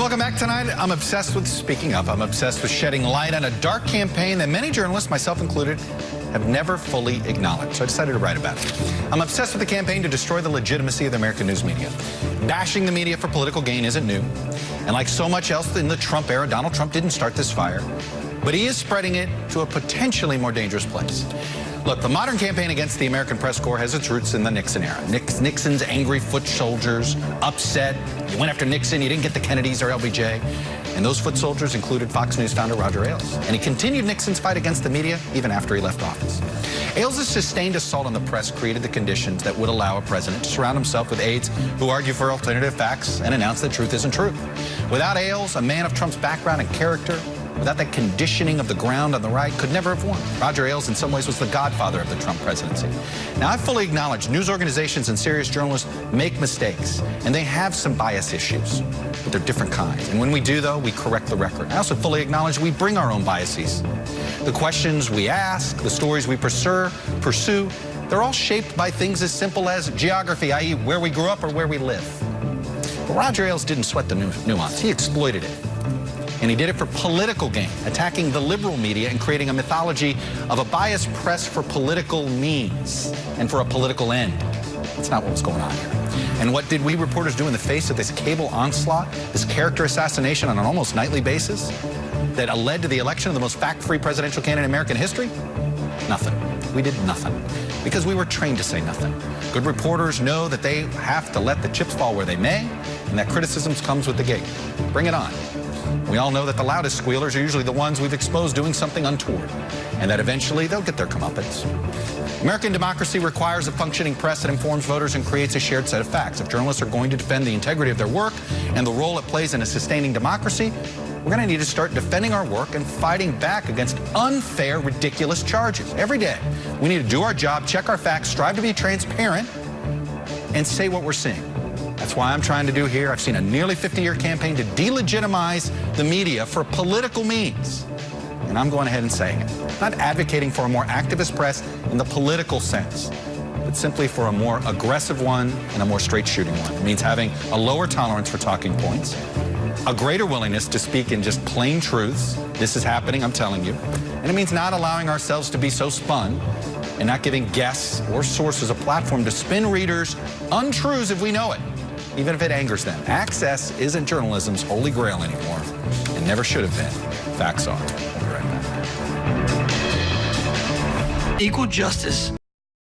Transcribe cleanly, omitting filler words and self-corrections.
Welcome back tonight. I'm obsessed with speaking up. I'm obsessed with shedding light on a dark campaign that many journalists, myself included, have never fully acknowledged. So I decided to write about it. I'm obsessed with the campaign to destroy the legitimacy of the American news media. Bashing the media for political gain isn't new. And like so much else in the Trump era, Donald Trump didn't start this fire, but he is spreading it to a potentially more dangerous place. Look, the modern campaign against the American press corps has its roots in the Nixon era. Nixon's angry foot soldiers, upset. You went after Nixon, you didn't get the Kennedys or LBJ. And those foot soldiers included Fox News founder Roger Ailes. And he continued Nixon's fight against the media even after he left office. Ailes' sustained assault on the press created the conditions that would allow a president to surround himself with aides who argue for alternative facts and announce that truth isn't true. Without Ailes, a man of Trump's background and character, without that conditioning of the ground on the right, could never have won. Roger Ailes, in some ways, was the godfather of the Trump presidency. Now, I fully acknowledge news organizations and serious journalists make mistakes, and they have some bias issues, but they're different kinds. And when we do, though, we correct the record. I also fully acknowledge we bring our own biases. The questions we ask, the stories we pursue, they're all shaped by things as simple as geography, i.e. where we grew up or where we live. But Roger Ailes didn't sweat the nuance. He exploited it. And he did it for political gain, attacking the liberal media and creating a mythology of a biased press for political means and for a political end. That's not what was going on here. And what did we reporters do in the face of this cable onslaught, this character assassination on an almost nightly basis that led to the election of the most fact-free presidential candidate in American history? Nothing. We did nothing because we were trained to say nothing. Good reporters know that they have to let the chips fall where they may, and that criticism comes with the gig. Bring it on. We all know that the loudest squealers are usually the ones we've exposed doing something untoward, and that eventually they'll get their comeuppance. American democracy requires a functioning press that informs voters and creates a shared set of facts. If journalists are going to defend the integrity of their work and the role it plays in a sustaining democracy, we're going to need to start defending our work and fighting back against unfair, ridiculous charges. Every day, we need to do our job, check our facts, strive to be transparent, and say what we're seeing. That's why I'm trying to do here. I've seen a nearly 50-year campaign to delegitimize the media for political means. And I'm going ahead and saying it. Not advocating for a more activist press in the political sense, but simply for a more aggressive one and a more straight-shooting one. It means having a lower tolerance for talking points, a greater willingness to speak in just plain truths. This is happening, I'm telling you. And it means not allowing ourselves to be so spun and not giving guests or sources a platform to spin readers untruths if we know it, even if it angers them. Access isn't journalism's holy grail anymore, and never should have been. Facts are. We'll be right back. Equal justice